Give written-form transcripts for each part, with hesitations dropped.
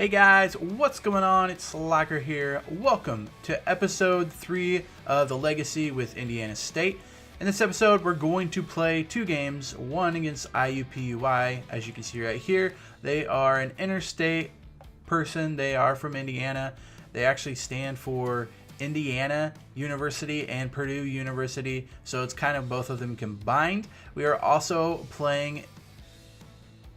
Hey guys, what's going on? It's Slacker here. Welcome to episode 3 of The Legacy with Indiana State. In this episode, we're going to play two games, one against IUPUI. As you can see right here, they are an interstate person. They are from Indiana. They actually stand for Indiana University and Purdue University, so it's kind of both of them combined. We are also playing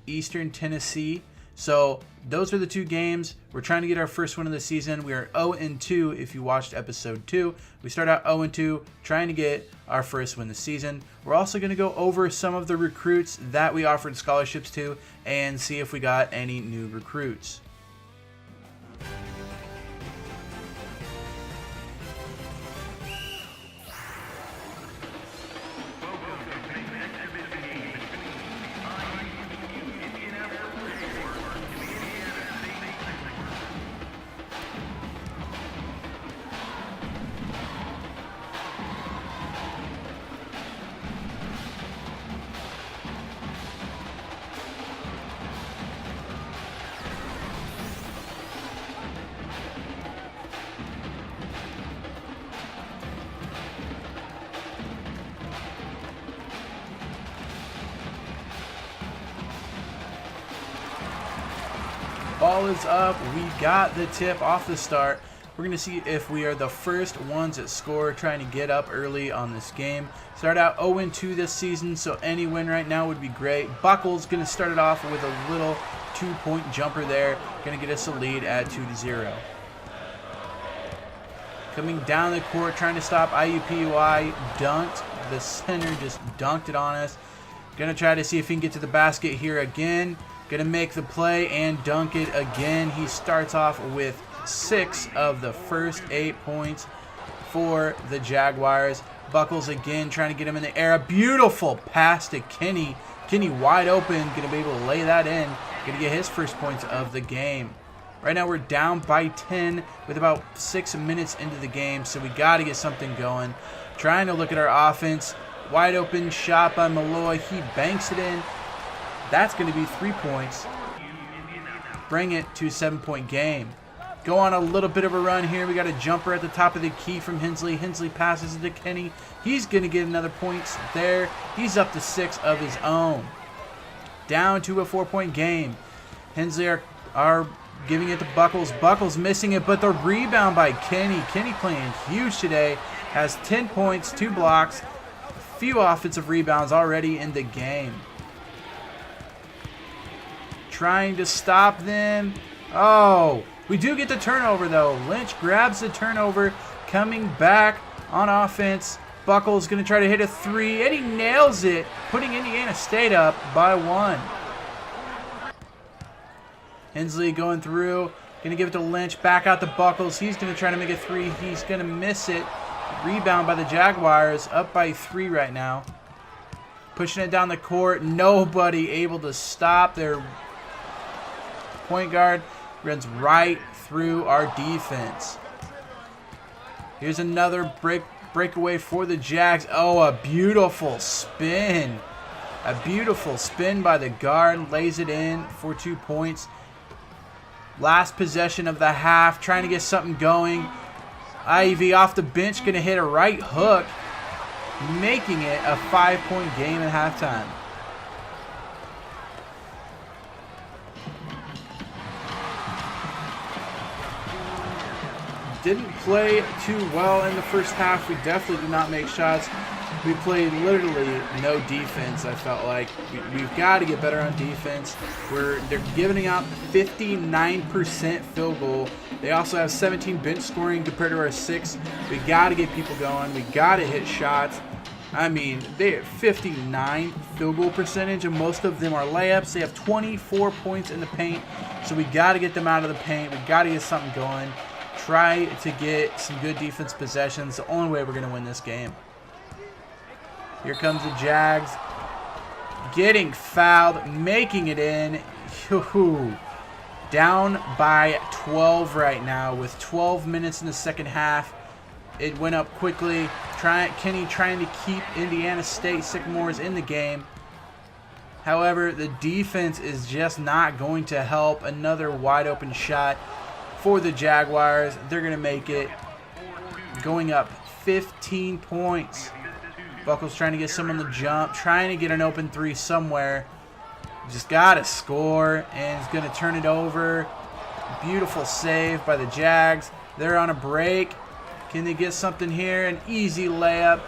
Eastern Tennessee. So those are the two games. We're trying to get our first win of the season. We are 0-2 if you watched episode 2. We start out 0-2, trying to get our first win of the season. We're also going to go over some of the recruits that we offered scholarships to and see if we got any new recruits. Ball is up. We got the tip off the start. We're going to see if we are the first ones that score, trying to get up early on this game. Start out 0-2 this season, so any win right now would be great. Buckle's going to start it off with a little 2-point jumper there. Going to get us a lead at 2-0. Coming down the court, trying to stop IUPUI. Dunked. The center just dunked it on us. Going to try to see if he can get to the basket here again. Going to make the play and dunk it again. He starts off with 6 of the first 8 points for the Jaguars. Buckles again, trying to get him in the air. A beautiful pass to Kenny. Kenny wide open, going to be able to lay that in. Going to get his first points of the game. Right now we're down by 10 with about 6 minutes into the game, so we got to get something going. Trying to look at our offense. Wide open shot by Malloy. He banks it in. That's going to be 3 points. Bring it to a 7-point game. Go on a little bit of a run here. We got a jumper at the top of the key from Hensley. Hensley passes it to Kenny. He's going to get another points there. He's up to 6 of his own. Down to a 4-point game. Hensley are giving it to Buckles. Buckles missing it, but the rebound by Kenny. Kenny playing huge today. Has 10 points, 2 blocks, a few offensive rebounds already in the game. Trying to stop them. Oh, we do get the turnover though. Lynch grabs the turnover, coming back on offense. Buckles going to try to hit a 3, and he nails it, putting Indiana State up by 1. Hensley going through, going to give it to Lynch, back out to Buckles. He's going to try to make a 3. He's going to miss it. Rebound by the Jaguars, up by 3 right now. Pushing it down the court. Nobody able to stop their point guard. Runs right through our defense. Here's another breakaway for the Jags. Oh, a beautiful spin. A beautiful spin by the guard. Lays it in for 2 points. Last possession of the half. Trying to get something going. Ivy off the bench. Going to hit a right hook. Making it a 5-point game at halftime. Didn't play too well in the first half. We definitely did not make shots. We played literally no defense, I felt like. We've got to get better on defense. They're giving out 59% field goal. They also have 17 bench scoring compared to our 6. We got to get people going. We got to hit shots. I mean, they have 59 field goal percentage, and most of them are layups. They have 24 points in the paint, so we got to get them out of the paint. We got to get something going. Try to get some good defense possessions. The only way we're going to win this game. Here comes the Jags. Getting fouled, making it in. Down by 12 right now with 12 minutes in the second half. It went up quickly. Kenny trying to keep Indiana State Sycamores in the game. However, the defense is just not going to help. Another wide open shot for the Jaguars. They're going to make it, going up 15 points. Buckles trying to get some on the jump, trying to get an open three somewhere. Just got to score, and it's going to turn it over. Beautiful save by the Jags. They're on a break. Can they get something here? An easy layup.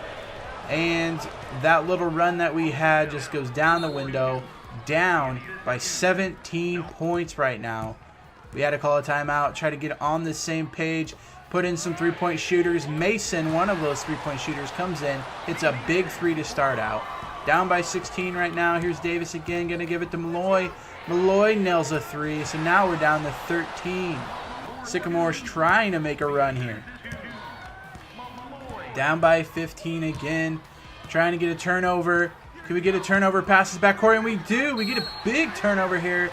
And that little run that we had just goes down the window. Down by 17 points right now. We had to call a timeout, try to get on the same page, put in some three-point shooters. Mason, one of those three-point shooters, comes in. It's a big three to start out. Down by 16 right now. Here's Davis again, going to give it to Malloy. Malloy nails a three, so now we're down to 13. Sycamore's trying to make a run here. Down by 15 again. Trying to get a turnover. Can we get a turnover? Passes backcourt, and we do. We get a big turnover here.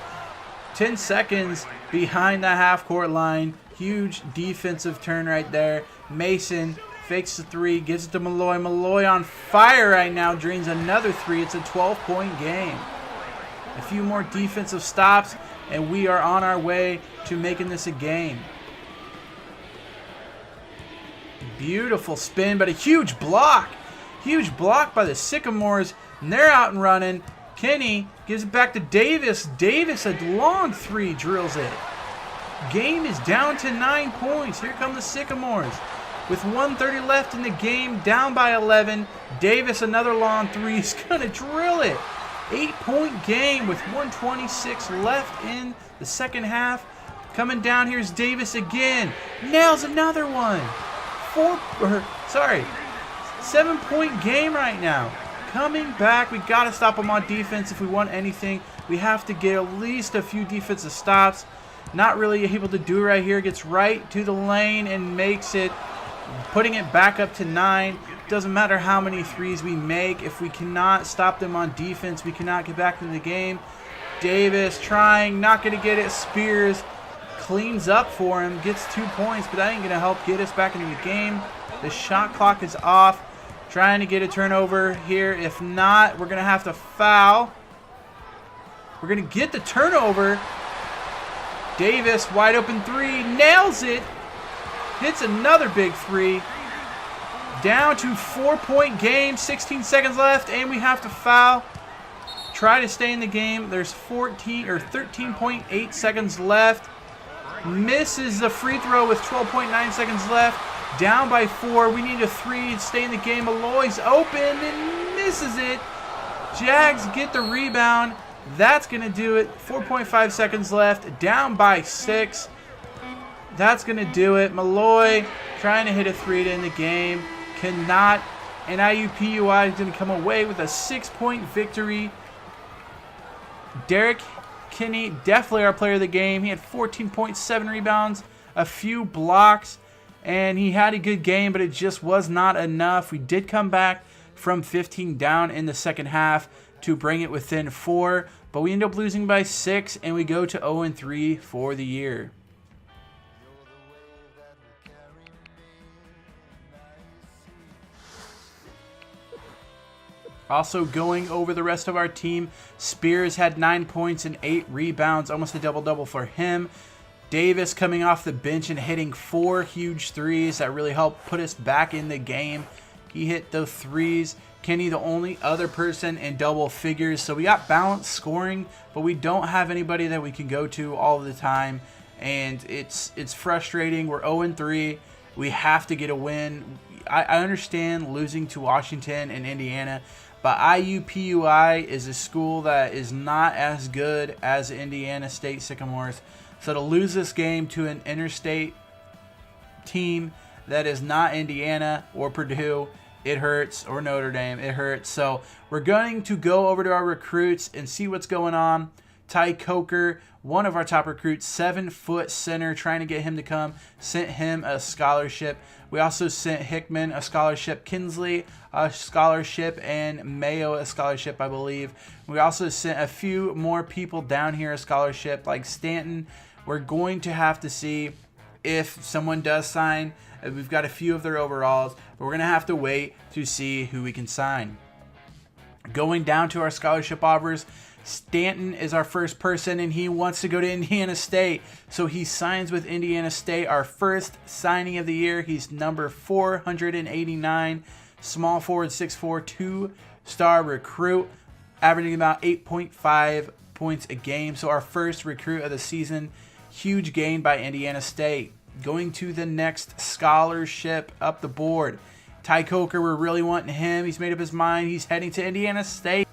10 seconds behind the half-court line. Huge defensive turn right there. Mason fakes the three, gives it to Malloy. Malloy on fire right now. Drains another three. It's a 12-point game. A few more defensive stops, and we are on our way to making this a game. Beautiful spin, but a huge block. Huge block by the Sycamores, and they're out and running. Kenny gives it back to Davis. Davis, a long three, drills it. Game is down to 9 points. Here come the Sycamores. With 1:30 left in the game, down by 11. Davis, another long three. He's going to drill it. 8-point game with 1:26 left in the second half. Coming down, here's Davis again. Nails another one. 7-point game right now. Coming back, we got to stop them on defense if we want anything. We have to get at least a few defensive stops. Not really able to do it right here. Gets right to the lane and makes it, putting it back up to 9. Doesn't matter how many threes we make. If we cannot stop them on defense, we cannot get back into the game. Davis trying, not going to get it. Spears cleans up for him, gets 2 points, but that ain't going to help get us back into the game. The shot clock is off. Trying to get a turnover here. If not, we're going to have to foul. We're going to get the turnover. Davis, wide open three, nails it. Hits another big three. Down to 4-point game, 16 seconds left, and we have to foul. Try to stay in the game. There's 13.8 seconds left. Misses the free throw with 12.9 seconds left. Down by 4. We need a three to stay in the game. Malloy's open and misses it. Jags get the rebound. That's going to do it. 4.5 seconds left. Down by 6. That's going to do it. Malloy trying to hit a three to end the game. Cannot. And IUPUI is going to come away with a 6-point victory. Derek Kinney, definitely our player of the game. He had 14.7 rebounds, a few blocks, and he had a good game, but it just was not enough. We did come back from 15 down in the second half to bring it within 4, but we end up losing by 6, and we go to 0-3 for the year. Also going over the rest of our team, Spears had 9 points and 8 rebounds, almost a double-double for him. Davis coming off the bench and hitting 4 huge threes that really helped put us back in the game. He hit those threes. Kenny, the only other person in double figures. So we got balanced scoring, but we don't have anybody that we can go to all the time. And it's frustrating. We're 0-3. We have to get a win. I understand losing to Washington and Indiana, but IUPUI is a school that is not as good as Indiana State Sycamores. So to lose this game to an interstate team that is not Indiana or Purdue, it hurts, or Notre Dame, it hurts. So we're going to go over to our recruits and see what's going on. Ty Coker, one of our top recruits, 7-foot center, trying to get him to come, sent him a scholarship. We also sent Hickman a scholarship, Kinsley a scholarship, and Mayo a scholarship, I believe. We also sent a few more people down here a scholarship, like Stanton. We're going to have to see if someone does sign. We've got a few of their overalls, but we're going to have to wait to see who we can sign. Going down to our scholarship offers, Stanton is our first person, and he wants to go to Indiana State. So he signs with Indiana State, our first signing of the year. He's number 489, small forward, 6'4", 2-star recruit, averaging about 8.5 points a game. So our first recruit of the season. Huge gain by Indiana State. Going to the next scholarship up the board. Ty Coker, we're really wanting him. He's made up his mind. He's heading to Indiana State.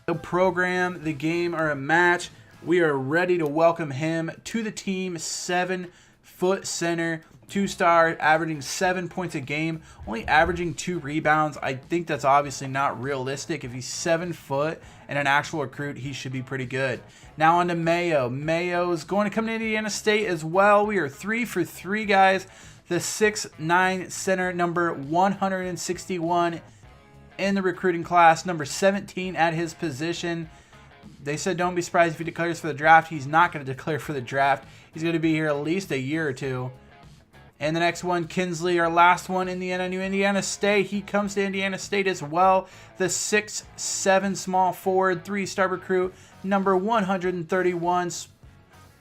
The program, the game, or a match. We are ready to welcome him to the team. 7-foot center, 2-star, averaging 7 points a game, only averaging 2 rebounds. I think that's obviously not realistic. If he's 7 foot and an actual recruit, he should be pretty good. Now on to Mayo. Mayo is going to come to Indiana State as well. We are 3 for 3, guys. The 6'9" center, number 161 in the recruiting class, number 17 at his position. They said don't be surprised if he declares for the draft. He's not going to declare for the draft. He's going to be here at least a year or two. And the next one, Kinsley, our last one, Indiana, New Indiana State. He comes to Indiana State as well. The 6'7" small forward, 3-star recruit, number 131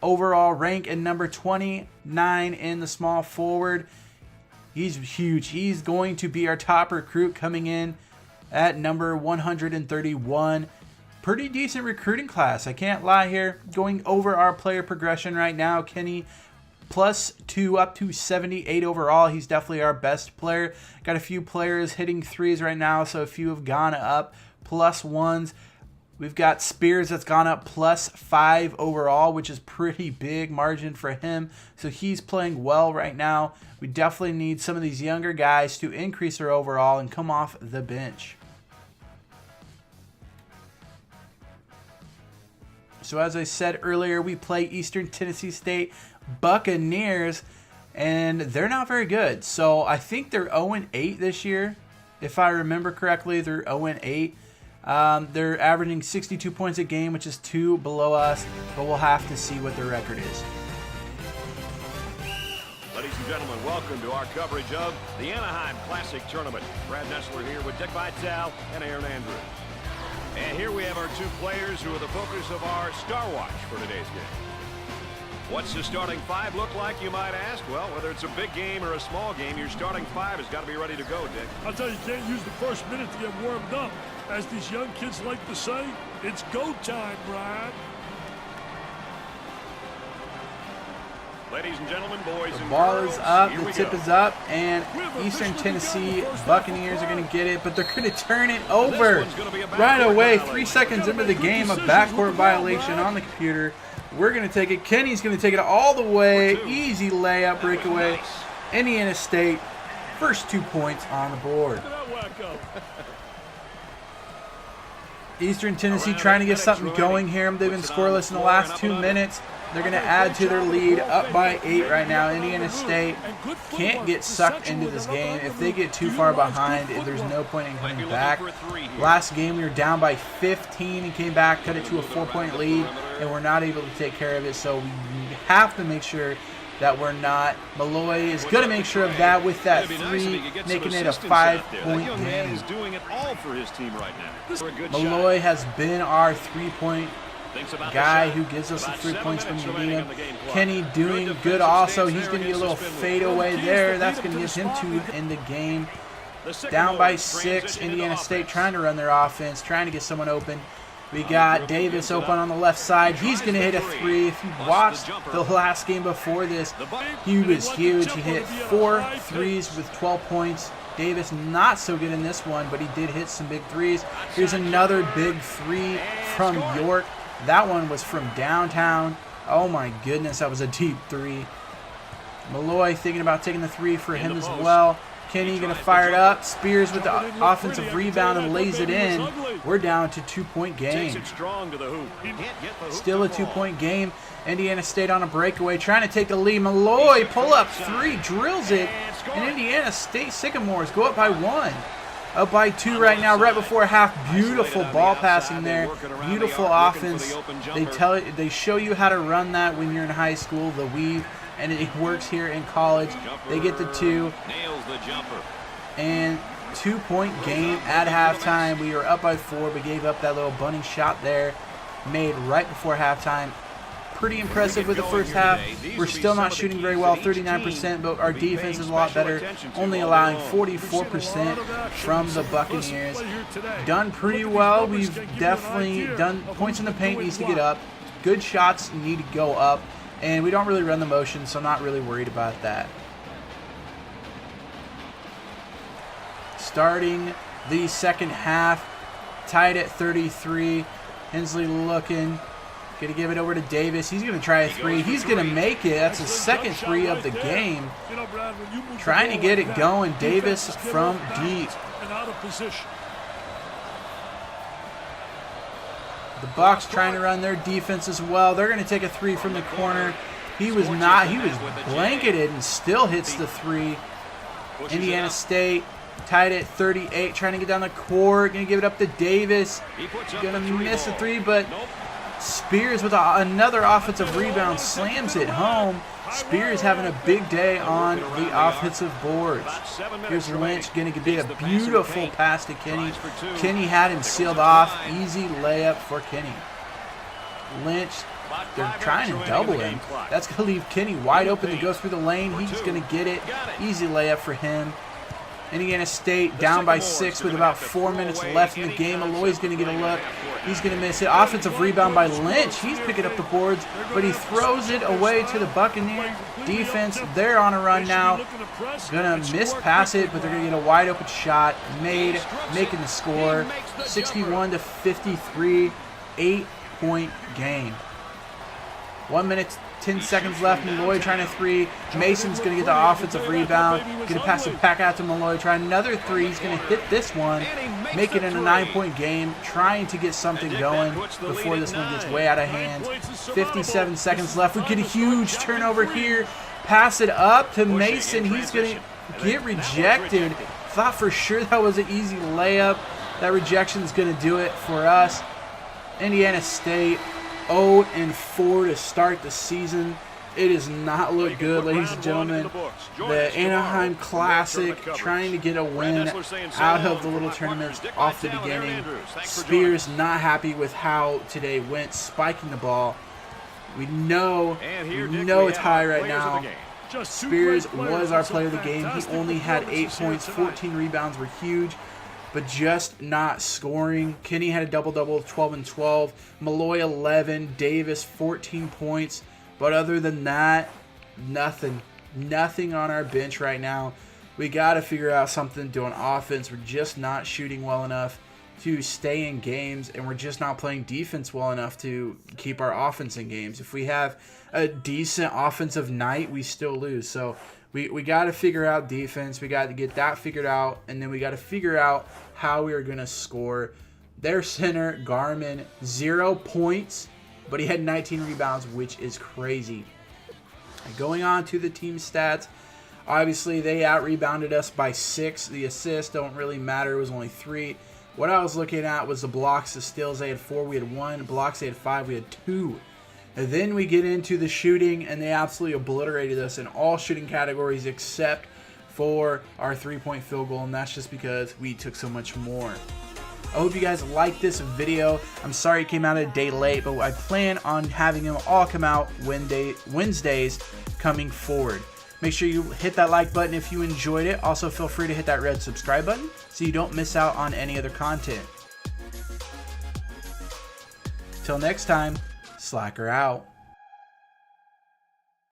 overall rank, and number 29 in the small forward. He's huge. He's going to be our top recruit coming in at number 131. Pretty decent recruiting class. I can't lie here. Going over our player progression right now. Kenny +2 up to 78 overall. He's definitely our best player. Got a few players hitting threes right now, so a few have gone up +1s. We've got Spears that's gone up +5 overall, which is pretty big margin for him. So he's playing well right now. We definitely need some of these younger guys to increase their overall and come off the bench. So as I said earlier, we play Eastern Tennessee State Buccaneers, and they're not very good. So I think they're 0-8 this year. If I remember correctly, they're 0-8. They're averaging 62 points a game, which is 2 below us, but we'll have to see what their record is. Ladies and gentlemen, welcome to our coverage of the Anaheim Classic Tournament. Brad Nessler here with Dick Vitale and Aaron Andrews. And here we have our 2 players who are the focus of our Star Watch for today's game. What's the starting 5 look like, you might ask? Well, whether it's a big game or a small game, your starting 5 has got to be ready to go, Dick. I'll tell you, you can't use the first minute to get warmed up. As these young kids like to say, it's go time, Brad. Ladies and gentlemen, boys and The ball girls, is up, here the we tip go. is up, and Eastern Tennessee Buccaneers are going to get it, but they're going to turn it over right away. 3 seconds into the game, a backcourt violation on the computer. We're going to take it. Kenny's going to take it all the way. Easy layup, breakaway. Indiana State, first 2 points on the board. Eastern Tennessee trying to get something going here. They've been scoreless in the last 2 minutes. They're going to add to their lead, up by 8 right now. Indiana State can't get sucked into this game. If they get too far behind, there's no point in coming back. Last game, we were down by 15 and came back, cut it to a 4-point lead, and we're not able to take care of it. So we have to make sure that we're not. Malloy is going to make sure of that with that 3, making it a 5-point game. Malloy has been our 3-point guy who gives us the 3 points when we need him. Kenny doing good also. He's going to get a little fade away there. That's going to give him 2 in the game. Down by 6. Indiana State trying to run their offense, trying to get someone open. We got Davis open on the left side. He's going to hit a 3. If you watched the last game before this, he was huge. He hit 4 threes with 12 points. Davis not so good in this one, but he did hit some big threes. Here's another big 3 from York. That one was from downtown. Oh my goodness, that was a deep 3. Malloy thinking about taking the 3 for him as well. Kenny going to fire it up. Spears with the offensive rebound and lays it in. We're down to 2-point game. Still a 2-point game. Indiana State on a breakaway, trying to take the lead. Malloy pull up 3, drills it, and Indiana State Sycamores go up by 1. Up by 2 right now, right before half. Beautiful ball passing there. Beautiful offense. They show you how to run that when you're in high school, the weave, and it works here in college. They get the 2. And 2-point game at halftime. We were up by 4, but gave up that little bunny shot there, made right before halftime. Pretty impressive with the first half. We're still not shooting very well, 39%, but our defense is a lot better, only allowing 44% from the Buccaneers. Done pretty well. We've definitely done points in the paint needs to get up. Good shots need to go up, and we don't really run the motion, so I'm not really worried about that. Starting the second half, tied at 33. Hensley looking. Going to give it over to Davis. He's going to try a 3. He's going to make it. That's his second 3 of the game. Trying to get it going. Davis from deep. The Bucks trying to run their defense as well. They're going to take a 3 from the corner. He was not. He was blanketed and still hits the 3. Indiana State tied at 38. Trying to get down the court. Going to give it up to Davis. Going to miss a 3, but Spears with another offensive rebound slams it home. Spears having a big day on the offensive boards. Here's Lynch going to get a beautiful pass to Kenny. Kenny had him sealed off. Easy layup for Kenny. Lynch, they're trying to double him. That's going to leave Kenny wide open to go through the lane. He's going to get it. Easy layup for him. Indiana State down by 6 with about 4 minutes left in the game. Malloy's going to get a look. He's going to miss it. Offensive rebound by Lynch. He's picking up the boards, but he throws it away to the Buccaneer defense. They're on a run now. Going to miss pass it, but they're going to get a wide open shot made, making the score. 61-53, 8-point game. 1 minute, 10 seconds left. Malloy trying a 3. Mason's going to get the offensive rebound. Going to pass it back out to Malloy. Try another 3. He's going to hit this one. Make it in a 9-point game. Trying to get something going before this one gets way out of hand. 57 seconds left. We get a huge turnover here. Pass it up to Mason. He's going to get rejected. Thought for sure that was an easy layup. That rejection is going to do it for us. Indiana State 0-4 to start the season. It does not look good, ladies and gentlemen. The Anaheim Classic trying to get a win out of the little tournaments off the beginning. Spears not happy with how today went, spiking the ball. We know it's high right now. Spears was our player of the game. He only had 8 points, 14 rebounds were huge, but just not scoring. Kenny had a double-double, 12 and 12. Malloy 11, Davis 14 points. But other than that, nothing on our bench right now. We got to figure out something doing offense. We're just not shooting well enough to stay in games, and we're just not playing defense well enough to keep our offense in games. If we have a decent offensive night, we still lose. So we got to figure out defense. We got to get that figured out, and then we got to figure out how we are going to score. Their center, Garmin, 0 points, but he had 19 rebounds, which is crazy. Going on to the team stats, obviously they out-rebounded us by 6. The assists don't really matter. It was only 3. What I was looking at was the blocks, the steals. They had 4. We had 1. Blocks, they had 5. We had 2. And then we get into the shooting, and they absolutely obliterated us in all shooting categories except for our 3-point field goal, and that's just because we took so much more. I hope you guys liked this video. I'm sorry it came out a day late, but I plan on having them all come out Wednesdays coming forward. Make sure you hit that like button if you enjoyed it. Also, feel free to hit that red subscribe button so you don't miss out on any other content. Till next time, Slacker out.